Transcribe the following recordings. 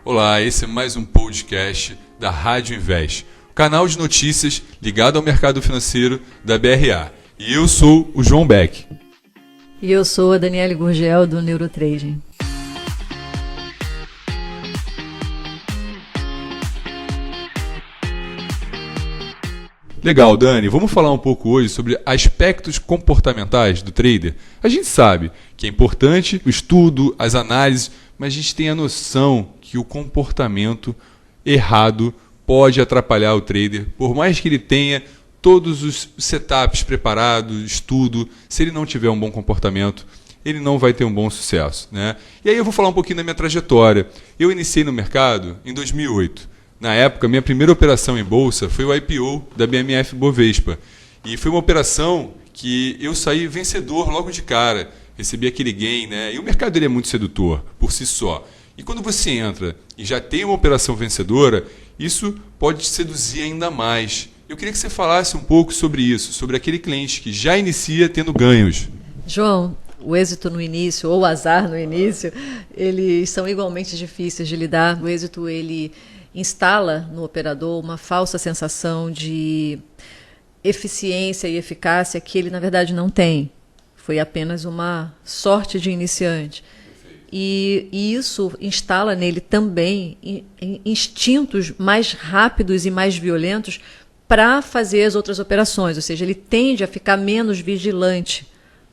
Olá, esse é mais um podcast da Rádio Invest, o canal de notícias ligado ao mercado financeiro da BRA. E eu sou o João Beck. E eu sou a Daniele Gurgel, do Neurotrading. Legal, Dani, vamos falar um pouco hoje sobre aspectos comportamentais do trader. A gente sabe que é importante o estudo, as análises, mas a gente tem a noção que o comportamento errado pode atrapalhar o trader, por mais que ele tenha todos os setups preparados, estudo, se ele não tiver um bom comportamento, ele não vai ter um bom sucesso, né? E aí eu vou falar um pouquinho da minha trajetória. Eu iniciei no mercado em 2008. Na época, minha primeira operação em bolsa foi o IPO da BMF Bovespa. E foi uma operação que eu saí vencedor logo de cara. Recebi aquele gain, né? E o mercado ele é muito sedutor por si só. E quando você entra e já tem uma operação vencedora, isso pode te seduzir ainda mais. Eu queria que você falasse um pouco sobre isso, sobre aquele cliente que já inicia tendo ganhos. João, o êxito no início ou o azar no início, eles são igualmente difíceis de lidar. O êxito, ele instala no operador uma falsa sensação de eficiência e eficácia que ele, na verdade, não tem. Foi apenas uma sorte de iniciante. E isso instala nele também instintos mais rápidos e mais violentos para fazer as outras operações, ou seja, ele tende a ficar menos vigilante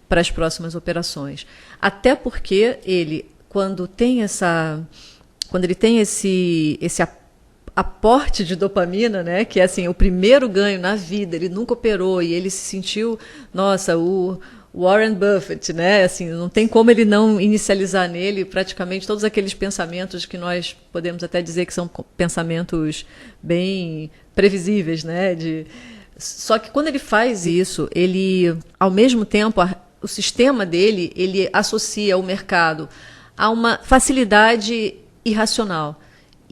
para as próximas operações. Até porque ele, quando ele tem esse aporte de dopamina, né, que é assim, o primeiro ganho na vida, ele nunca operou e ele se sentiu, nossa, o Warren Buffett, né, assim, não tem como ele não inicializar nele praticamente todos aqueles pensamentos que nós podemos até dizer que são pensamentos bem previsíveis, né, só que quando ele faz isso, ele, ao mesmo tempo, o sistema dele, ele associa o mercado a uma facilidade irracional.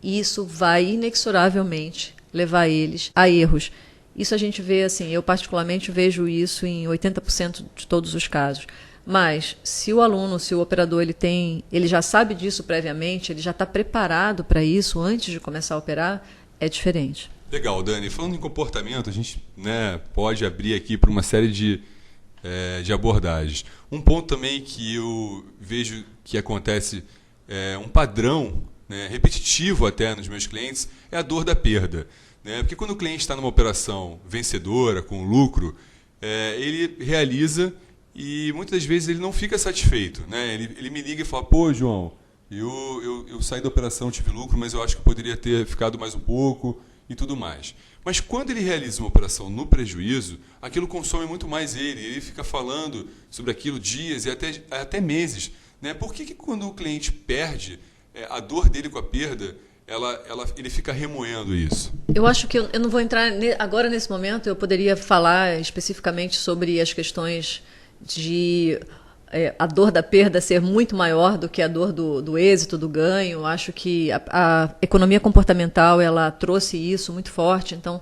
E isso vai inexoravelmente levar eles a erros. Isso a gente vê assim, eu particularmente vejo isso em 80% de todos os casos. Mas se o aluno, se o operador, ele já sabe disso previamente, ele já está preparado para isso antes de começar a operar, é diferente. Legal, Dani. Falando em comportamento, a gente, né, pode abrir aqui para uma série de abordagens. Um ponto também que eu vejo que acontece, um padrão, né, repetitivo até nos meus clientes, é a dor da perda. Né? Porque quando o cliente está numa operação vencedora, com lucro, ele realiza e muitas das vezes ele não fica satisfeito. Né? Ele me liga e fala, pô, João, eu saí da operação, tive lucro, mas eu acho que eu poderia ter ficado mais um pouco e tudo mais. Mas quando ele realiza uma operação no prejuízo, aquilo consome muito mais ele fica falando sobre aquilo dias e até meses. Né? Por que quando o cliente perde, a dor dele com a perda, ele fica remoendo isso? Eu acho que eu não vou entrar agora nesse momento, eu poderia falar especificamente sobre as questões de a dor da perda ser muito maior do que a dor do êxito, do ganho. Eu acho que a economia comportamental ela trouxe isso muito forte. Então,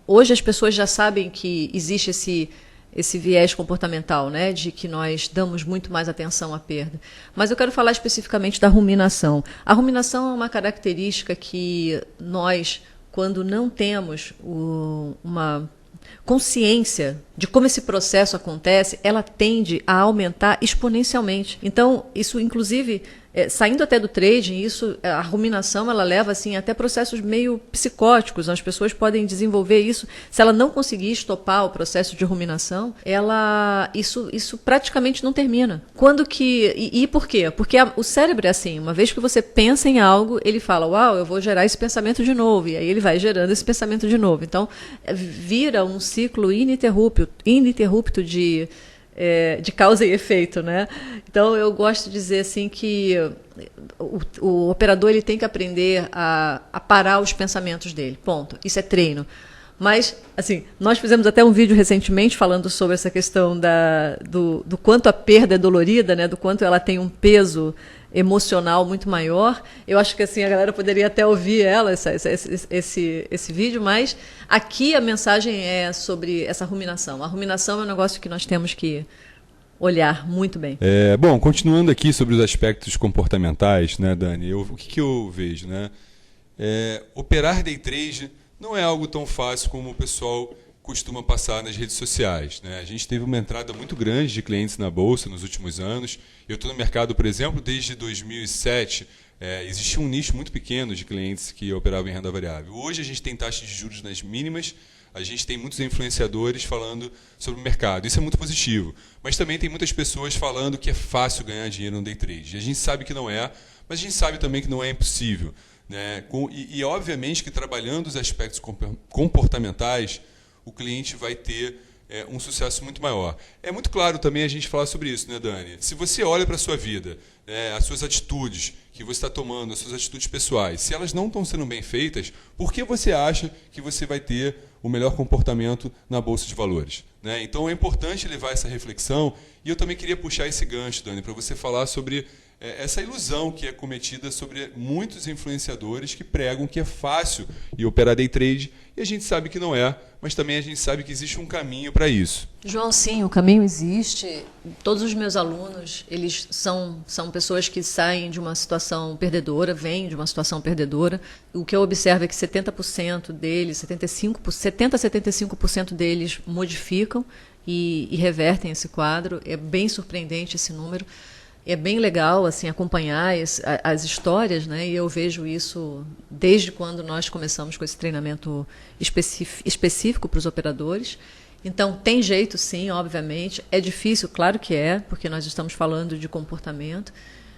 hoje as pessoas já sabem que existe esse viés comportamental, né, de que nós damos muito mais atenção à perda. Mas eu quero falar especificamente da ruminação. A ruminação é uma característica que nós, quando não temos uma consciência de como esse processo acontece, ela tende a aumentar exponencialmente. Então, isso inclusive, saindo até do trading, a ruminação ela leva assim, até processos meio psicóticos. As pessoas podem desenvolver isso. Se ela não conseguir estopar o processo de ruminação, isso praticamente não termina. E por quê? Porque o cérebro é assim, uma vez que você pensa em algo, ele fala, uau, eu vou gerar esse pensamento de novo. E aí ele vai gerando esse pensamento de novo. Então, vira um ciclo ininterrupto de causa e efeito, né? Então eu gosto de dizer assim que o operador ele tem que aprender a parar os pensamentos dele, ponto. Isso é treino. Mas, assim, nós fizemos até um vídeo recentemente falando sobre essa questão do quanto a perda é dolorida, né? Do quanto ela tem um peso emocional muito maior. Eu acho que assim a galera poderia até ouvir esse vídeo, mas aqui a mensagem é sobre essa ruminação. A ruminação é um negócio que nós temos que olhar muito bem. Bom, continuando aqui sobre os aspectos comportamentais, né, Dani, o que eu vejo, né? Operar day trade não é algo tão fácil como o pessoal costuma passar nas redes sociais, né? A gente teve uma entrada muito grande de clientes na Bolsa nos últimos anos. Eu estou no mercado, por exemplo, desde 2007. Existia um nicho muito pequeno de clientes que operavam em renda variável. Hoje a gente tem taxas de juros nas mínimas, a gente tem muitos influenciadores falando sobre o mercado. Isso é muito positivo. Mas também tem muitas pessoas falando que é fácil ganhar dinheiro no day trade. A gente sabe que não é, mas a gente sabe também que não é impossível, né? Obviamente que trabalhando os aspectos comportamentais, o cliente vai ter um sucesso muito maior. É muito claro também a gente falar sobre isso, né, Dani? Se você olha para a sua vida, as suas atitudes que você está tomando, as suas atitudes pessoais, se elas não estão sendo bem feitas, por que você acha que você vai ter o melhor comportamento na Bolsa de Valores, né? Então é importante levar essa reflexão, e eu também queria puxar esse gancho, Dani, para você falar sobre essa ilusão que é cometida sobre muitos influenciadores que pregam que é fácil ir operar day trade, e a gente sabe que não é, mas também a gente sabe que existe um caminho para isso. João, sim, o caminho existe. Todos os meus alunos, eles são pessoas que saem de uma situação perdedora, vêm de uma situação perdedora. O que eu observo é que 70% deles, 70 a 75% deles modificam e revertem esse quadro. É bem surpreendente esse número. É bem legal assim, acompanhar as histórias, né? E eu vejo isso desde quando nós começamos com esse treinamento específico para os operadores. Então, tem jeito sim, obviamente. É difícil, claro que é, porque nós estamos falando de comportamento,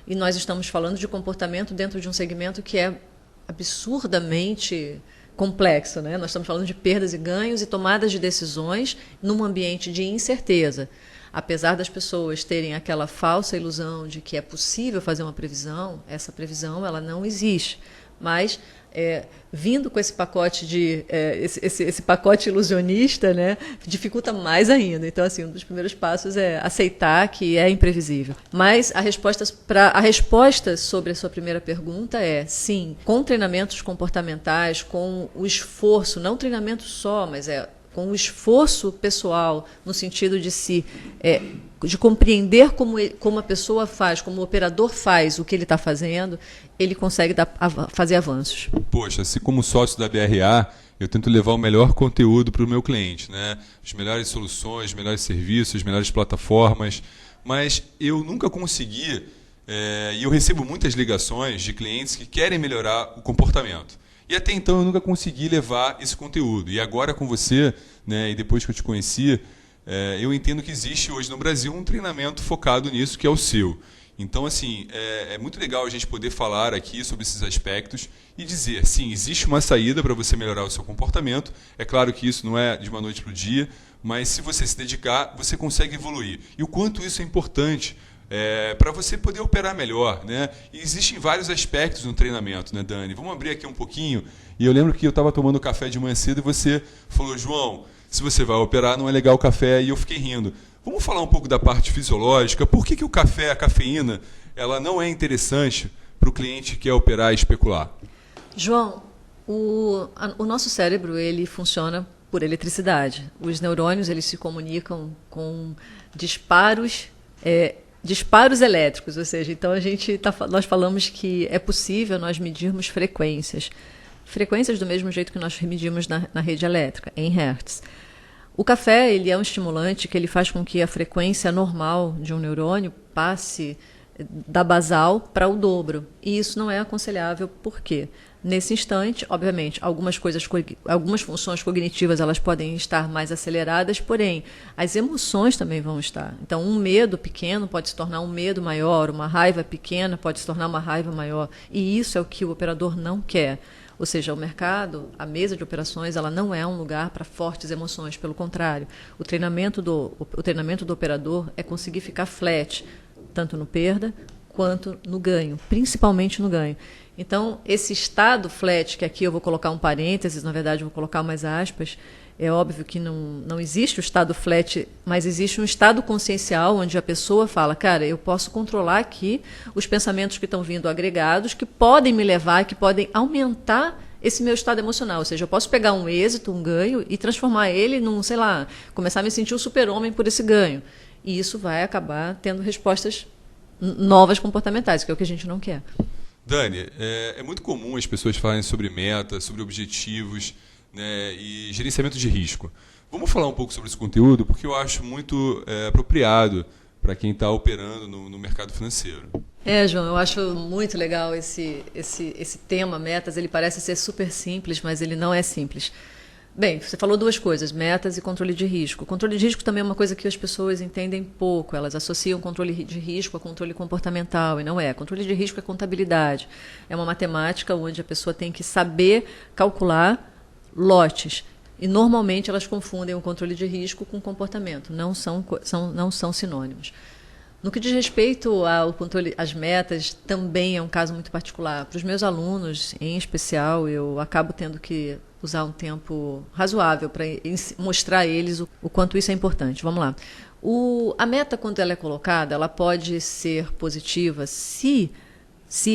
e nós estamos falando de comportamento dentro de um segmento que é absurdamente complexo, né? Nós estamos falando de perdas e ganhos e tomadas de decisões num ambiente de incerteza. Apesar das pessoas terem aquela falsa ilusão de que é possível fazer uma previsão, essa previsão ela não existe. Mas, vindo com esse pacote esse pacote ilusionista, né, dificulta mais ainda. Então, assim, um dos primeiros passos é aceitar que é imprevisível. Mas a resposta sobre a sua primeira pergunta é sim, com treinamentos comportamentais, com o esforço, não treinamento só, mas com o esforço pessoal, no sentido de compreender como a pessoa faz, como o operador faz o que ele está fazendo, ele consegue fazer avanços. Poxa, se como sócio da BRA, eu tento levar o melhor conteúdo para o meu cliente, né? As melhores soluções, os melhores serviços, as melhores plataformas, mas eu nunca consegui, e eu recebo muitas ligações de clientes que querem melhorar o comportamento. E até então eu nunca consegui levar esse conteúdo. E agora com você, né, e depois que eu te conheci, eu entendo que existe hoje no Brasil um treinamento focado nisso, que é o seu. Então, assim, é muito legal a gente poder falar aqui sobre esses aspectos e dizer, sim, existe uma saída para você melhorar o seu comportamento. É claro que isso não é de uma noite para o dia, mas se você se dedicar, você consegue evoluir. E o quanto isso é importante para você poder operar melhor, né? E existem vários aspectos no treinamento, né, Dani? Vamos abrir aqui um pouquinho. E eu lembro que eu estava tomando café de manhã cedo e você falou, João, se você vai operar, não é legal o café. E eu fiquei rindo. Vamos falar um pouco da parte fisiológica. Por que o café, a cafeína, ela não é interessante para o cliente que quer operar e especular? João, o nosso cérebro ele funciona por eletricidade. Os neurônios eles se comunicam com disparos elétricos, ou seja, então nós falamos que é possível nós medirmos frequências do mesmo jeito que nós medimos na rede elétrica, em hertz. O café ele é um estimulante que ele faz com que a frequência normal de um neurônio passe da basal para o dobro, e isso não é aconselhável. Por quê? Nesse instante, obviamente, algumas funções cognitivas elas podem estar mais aceleradas, porém, as emoções também vão estar. Então, um medo pequeno pode se tornar um medo maior, uma raiva pequena pode se tornar uma raiva maior, e isso é o que o operador não quer. Ou seja, o mercado, a mesa de operações, ela não é um lugar para fortes emoções, pelo contrário. O treinamento do operador é conseguir ficar flat, tanto no perda quanto no ganho, principalmente no ganho. Então, esse estado flat, que aqui eu vou colocar um parênteses, na verdade eu vou colocar umas aspas, é óbvio que não existe o estado flat, mas existe um estado consciencial onde a pessoa fala, cara, eu posso controlar aqui os pensamentos que estão vindo agregados, que podem me levar, que podem aumentar esse meu estado emocional. Ou seja, eu posso pegar um êxito, um ganho, e transformar ele num, sei lá, começar a me sentir um super-homem por esse ganho. E isso vai acabar tendo respostas novas comportamentais, que é o que a gente não quer. Dani, é muito comum as pessoas falarem sobre metas, sobre objetivos, né, e gerenciamento de risco. Vamos falar um pouco sobre esse conteúdo, porque eu acho muito apropriado para quem está operando no mercado financeiro. João, eu acho muito legal esse tema, metas. Ele parece ser super simples, mas ele não é simples. Bem, você falou duas coisas, metas e controle de risco. Controle de risco também é uma coisa que as pessoas entendem pouco. Elas associam controle de risco a controle comportamental, e não é. Controle de risco é contabilidade. É uma matemática onde a pessoa tem que saber calcular lotes. E, normalmente, elas confundem o controle de risco com comportamento. Não são sinônimos. No que diz respeito ao controle, às metas, também é um caso muito particular. Para os meus alunos, em especial, eu acabo tendo que usar um tempo razoável para mostrar a eles o quanto isso é importante. Vamos lá. A meta, quando ela é colocada, ela pode ser positiva se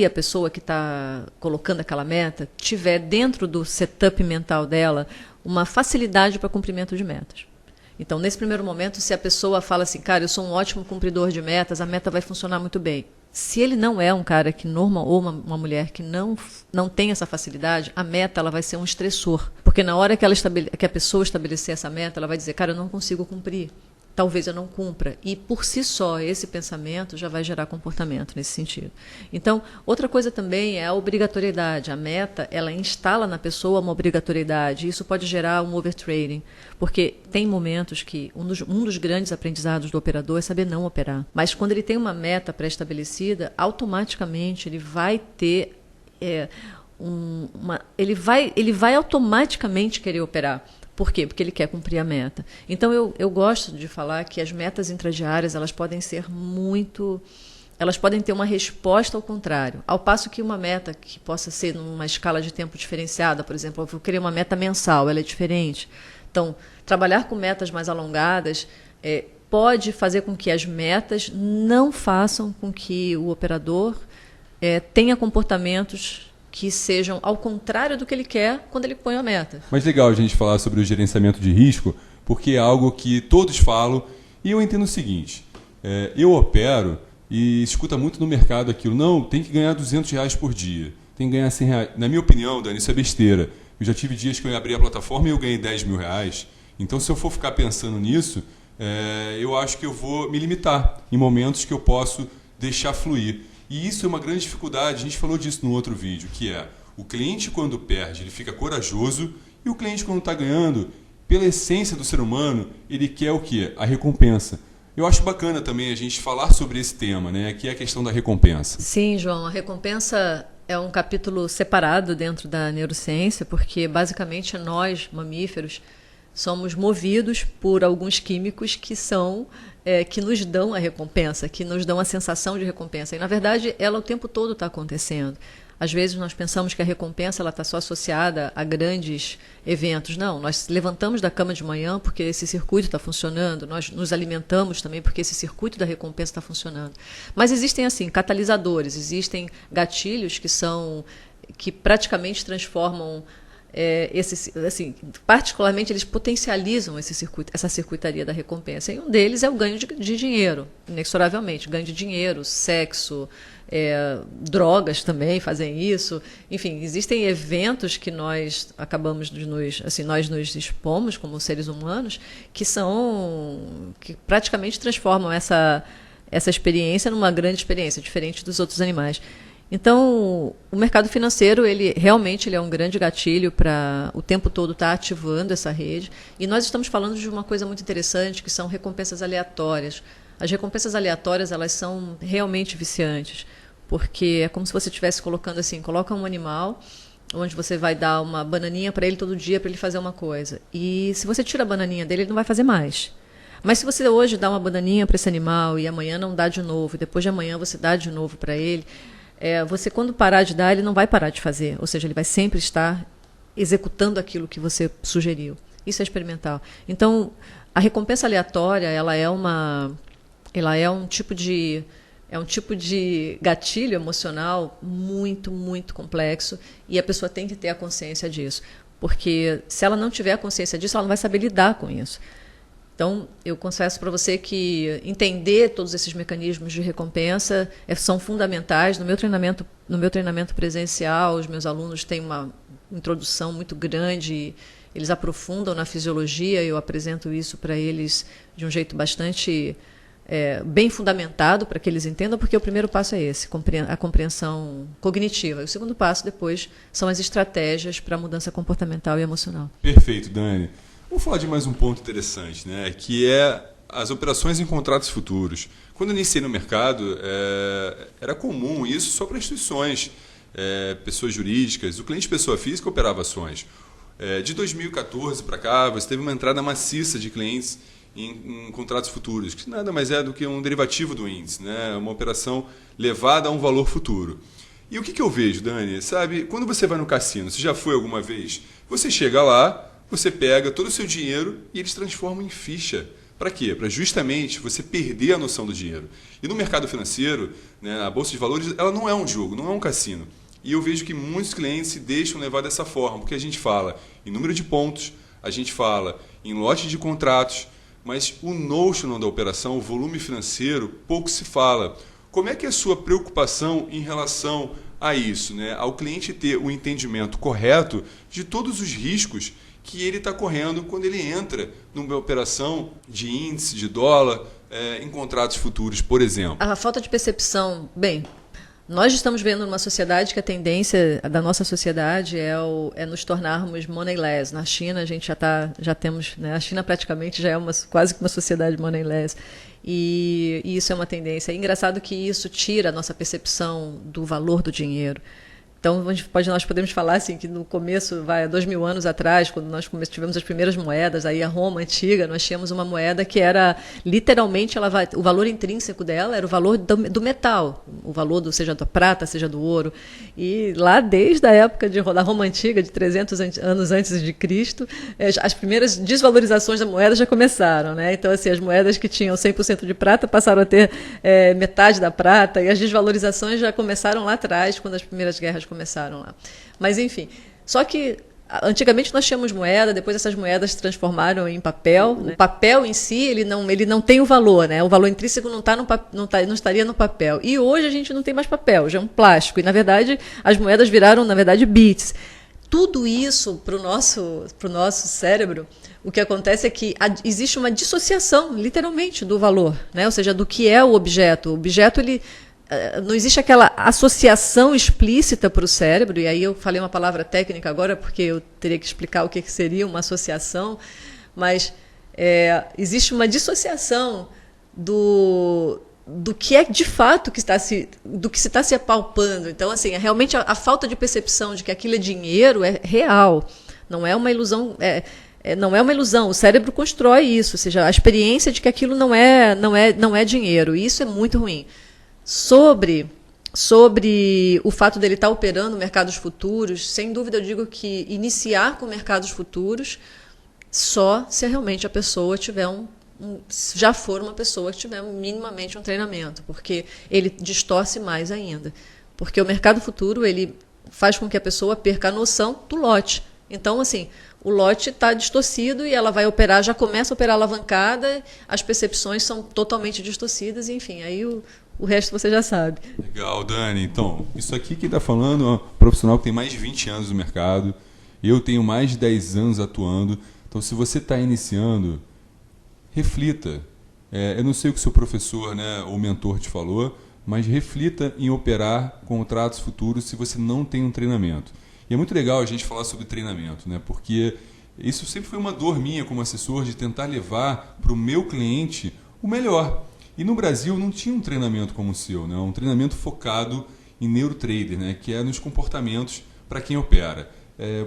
a pessoa que está colocando aquela meta tiver dentro do setup mental dela uma facilidade para cumprimento de metas. Então, nesse primeiro momento, se a pessoa fala assim, cara, eu sou um ótimo cumpridor de metas, a meta vai funcionar muito bem. Se ele não é um cara que normal ou uma mulher que não tem essa facilidade, a meta ela vai ser um estressor. Porque na hora que a pessoa estabelecer essa meta, ela vai dizer, cara, eu não consigo cumprir. Talvez eu não cumpra. E, por si só, esse pensamento já vai gerar comportamento nesse sentido. Então, outra coisa também é a obrigatoriedade. A meta, ela instala na pessoa uma obrigatoriedade. Isso pode gerar um overtrading. Porque tem momentos que um dos grandes aprendizados do operador é saber não operar. Mas, quando ele tem uma meta pré-estabelecida, automaticamente ele vai ter... ele vai automaticamente querer operar. Por quê? Porque ele quer cumprir a meta. Então, eu gosto de falar que as metas intradiárias elas podem ser elas podem ter uma resposta ao contrário. Ao passo que uma meta que possa ser numa escala de tempo diferenciada, por exemplo, eu vou querer uma meta mensal, ela é diferente. Então, trabalhar com metas mais alongadas pode fazer com que as metas não façam com que o operador tenha comportamentos que sejam ao contrário do que ele quer quando ele põe a meta. Mas legal a gente falar sobre o gerenciamento de risco, porque é algo que todos falam, e eu entendo o seguinte, eu opero e escuta muito no mercado aquilo, não, tem que ganhar R$200 por dia, tem que ganhar R$100. Na minha opinião, Dani, isso é besteira. Eu já tive dias que eu abri a plataforma e eu ganhei R$10 mil. Então, se eu for ficar pensando nisso, eu acho que eu vou me limitar em momentos que eu posso deixar fluir. E isso é uma grande dificuldade, a gente falou disso no outro vídeo, que é o cliente quando perde, ele fica corajoso, e o cliente quando está ganhando, pela essência do ser humano, ele quer o quê? A recompensa. Eu acho bacana também a gente falar sobre esse tema, né, que é a questão da recompensa. Sim, João, a recompensa é um capítulo separado dentro da neurociência, porque basicamente nós, mamíferos, somos movidos por alguns químicos que nos dão a recompensa, que nos dão a sensação de recompensa. E, na verdade, ela o tempo todo está acontecendo. Às vezes, nós pensamos que a recompensa está só associada a grandes eventos. Não, nós levantamos da cama de manhã porque esse circuito está funcionando, nós nos alimentamos também porque esse circuito da recompensa está funcionando. Mas existem, assim, catalisadores, existem gatilhos que praticamente transformam... particularmente eles potencializam essa circuitaria da recompensa. E um deles é o ganho de dinheiro, inexoravelmente. Ganho de dinheiro, sexo, drogas também fazem isso. Enfim, existem eventos que nós acabamos de nós nos expomos como seres humanos que praticamente transformam essa experiência numa grande experiência, diferente dos outros animais. Então, o mercado financeiro, ele realmente é um grande gatilho para o tempo todo estar ativando essa rede. E nós estamos falando de uma coisa muito interessante, que são recompensas aleatórias. As recompensas aleatórias, elas são realmente viciantes, porque é como se você estivesse colocando assim, coloca um animal, onde você vai dar uma bananinha para ele todo dia para ele fazer uma coisa. E se você tira a bananinha dele, ele não vai fazer mais. Mas se você hoje dá uma bananinha para esse animal e amanhã não dá de novo, e depois de amanhã você dá de novo para ele... você, quando parar de dar, ele não vai parar de fazer. Ou seja, ele vai sempre estar executando aquilo que você sugeriu. Isso é experimental. Então, a recompensa aleatória, ela é um tipo de gatilho emocional muito, muito complexo, e a pessoa tem que ter a consciência disso. Porque se ela não tiver a consciência disso, ela não vai saber lidar com isso. Então, eu confesso para você que entender todos esses mecanismos de recompensa são fundamentais. No meu treinamento presencial, os meus alunos têm uma introdução muito grande, eles aprofundam na fisiologia, eu apresento isso para eles de um jeito bastante bem fundamentado para que eles entendam, porque o primeiro passo é esse, a compreensão cognitiva. E o segundo passo depois são as estratégias para a mudança comportamental e emocional. Perfeito, Dani. Vamos falar de mais um ponto interessante, né? Que é as operações em contratos futuros. Quando eu iniciei no mercado, era comum isso só para instituições, pessoas jurídicas. O cliente pessoa física operava ações. De 2014 para cá, você teve uma entrada maciça de clientes em contratos futuros, que nada mais é do que um derivativo do índice, né? Uma operação levada a um valor futuro. E o que eu vejo, Dani? Sabe, quando você vai no cassino, você já foi alguma vez? Você chega lá, você pega todo o seu dinheiro e eles transformam em ficha. Para quê? Para justamente você perder a noção do dinheiro. E no mercado financeiro, né, a Bolsa de Valores, ela não é um jogo, não é um cassino. E eu vejo que muitos clientes se deixam levar dessa forma, porque a gente fala em número de pontos, a gente fala em lote de contratos, mas o notional da operação, o volume financeiro, pouco se fala. Como é que é a sua preocupação em relação a isso, né? Ao cliente ter o entendimento correto de todos os riscos que ele está correndo quando ele entra numa operação de índice, de dólar, em contratos futuros, por exemplo? A falta de percepção, nós estamos vendo numa sociedade que a tendência da nossa sociedade é nos tornarmos moneyless. Na China a gente já temos, né? A China praticamente já é quase que uma sociedade moneyless. E isso é uma tendência. É engraçado que isso tira a nossa percepção do valor do dinheiro. Então, nós podemos falar assim, que no começo, 2000 anos atrás, quando nós tivemos as primeiras moedas, aí a Roma antiga, nós tínhamos uma moeda que era, literalmente, o valor intrínseco dela era o valor do metal, o valor seja da prata, seja do ouro. E lá, desde a época da Roma antiga, de 300 anos antes de Cristo, as primeiras desvalorizações da moeda já começaram, né? Então, assim, as moedas que tinham 100% de prata passaram a ter metade da prata, e as desvalorizações já começaram lá atrás, quando as primeiras guerras começaram lá. Mas, enfim, só que antigamente nós tínhamos moeda, depois essas moedas se transformaram em papel. Né? O papel em si, ele não tem o valor, né? O valor intrínseco não estaria no papel. E hoje a gente não tem mais papel, já é um plástico. E, na verdade, as moedas viraram, na verdade, bits. Tudo isso, para o nosso cérebro, o que acontece é que existe uma dissociação, literalmente, do valor, né? Ou seja, do que é o objeto. O objeto, não existe aquela associação explícita para o cérebro, e aí eu falei uma palavra técnica agora, porque eu teria que explicar o que seria uma associação, mas existe uma dissociação do que é de fato do que se está se apalpando. Então, assim, realmente a falta de percepção de que aquilo é dinheiro é real, não é uma ilusão. Não é uma ilusão, o cérebro constrói isso, ou seja, a experiência de que aquilo não é dinheiro, e isso é muito ruim. Sobre o fato dele estar operando mercados futuros, sem dúvida eu digo que iniciar com mercados futuros só se realmente a pessoa tiver já for uma pessoa que tiver minimamente um treinamento, porque ele distorce mais ainda. Porque o mercado futuro ele faz com que a pessoa perca a noção do lote. Então, assim, o lote está distorcido e ela vai operar, já começa a operar alavancada, as percepções são totalmente distorcidas, enfim, aí o resto você já sabe. Legal, Dani. Então, isso aqui que está falando é um profissional que tem mais de 20 anos no mercado. Eu tenho mais de 10 anos atuando. Então, se você está iniciando, reflita. Eu não sei o que o seu professor, né, ou mentor te falou, mas reflita em operar contratos futuros se você não tem um treinamento. E é muito legal a gente falar sobre treinamento, né, porque isso sempre foi uma dor minha como assessor, de tentar levar para o meu cliente o melhor. E no Brasil não tinha um treinamento como o seu, né? Um treinamento focado em neurotrader, né? Que é nos comportamentos para quem opera.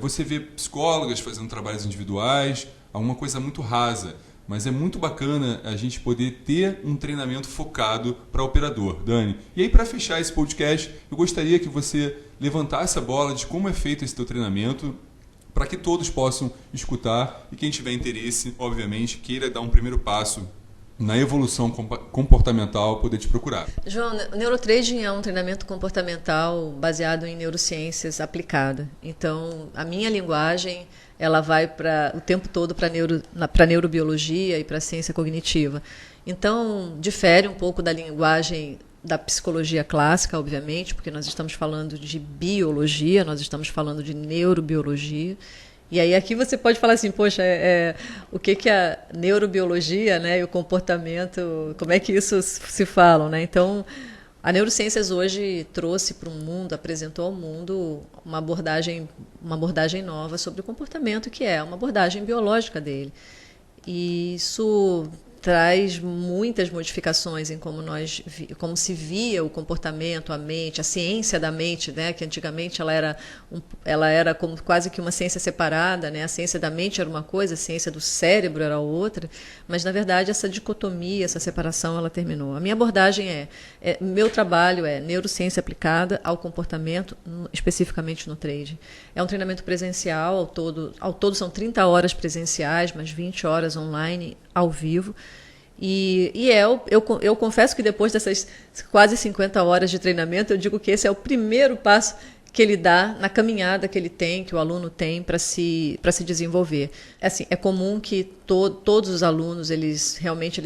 Você vê psicólogas fazendo trabalhos individuais, alguma coisa muito rasa, mas é muito bacana a gente poder ter um treinamento focado para operador. Dani, e aí para fechar esse podcast, eu gostaria que você levantasse a bola de como é feito esse teu treinamento, para que todos possam escutar e quem tiver interesse, obviamente, queira dar um primeiro passo na evolução comportamental poder te procurar? João, o Neurotrading é um treinamento comportamental baseado em neurociências aplicada. Então, a minha linguagem ela vai o tempo todo para neurobiologia e para a ciência cognitiva. Então, difere um pouco da linguagem da psicologia clássica, obviamente, porque nós estamos falando de biologia, nós estamos falando de neurobiologia. E aí aqui você pode falar assim, poxa, o que a neurobiologia, né, e o comportamento, como é que isso se falam, né? Então, a neurociências hoje trouxe para o mundo, apresentou ao mundo uma abordagem nova sobre o comportamento, que é uma abordagem biológica dele. E isso traz muitas modificações em como se via o comportamento, a mente, a ciência da mente, né? Que antigamente ela era como quase que uma ciência separada, né? A ciência da mente era uma coisa, a ciência do cérebro era outra, mas na verdade essa dicotomia, essa separação, ela terminou. A minha abordagem meu trabalho é neurociência aplicada ao comportamento, especificamente no trading. É um treinamento presencial, ao todo são 30 horas presenciais, mas 20 horas online, ao vivo. Eu confesso que depois dessas quase 50 horas de treinamento, eu digo que esse é o primeiro passo que ele dá na caminhada que ele tem, que o aluno tem para se desenvolver. Assim, é comum que todos os alunos eles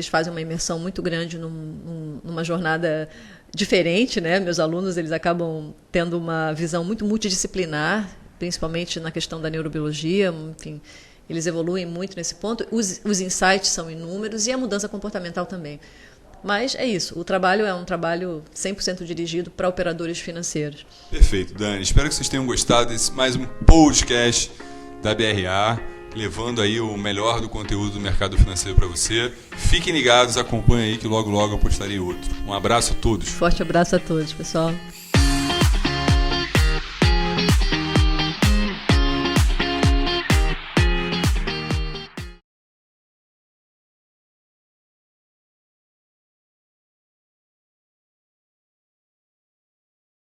fazem uma imersão muito grande numa jornada diferente, né? Meus alunos eles acabam tendo uma visão muito multidisciplinar, principalmente na questão da neurobiologia, enfim. Eles evoluem muito nesse ponto, os insights são inúmeros e a mudança comportamental também. Mas é isso, o trabalho é um trabalho 100% dirigido para operadores financeiros. Perfeito, Dani. Espero que vocês tenham gostado desse mais um podcast da BRA, levando aí o melhor do conteúdo do mercado financeiro para você. Fiquem ligados, acompanhem aí que logo eu postarei outro. Um abraço a todos. Forte abraço a todos, pessoal.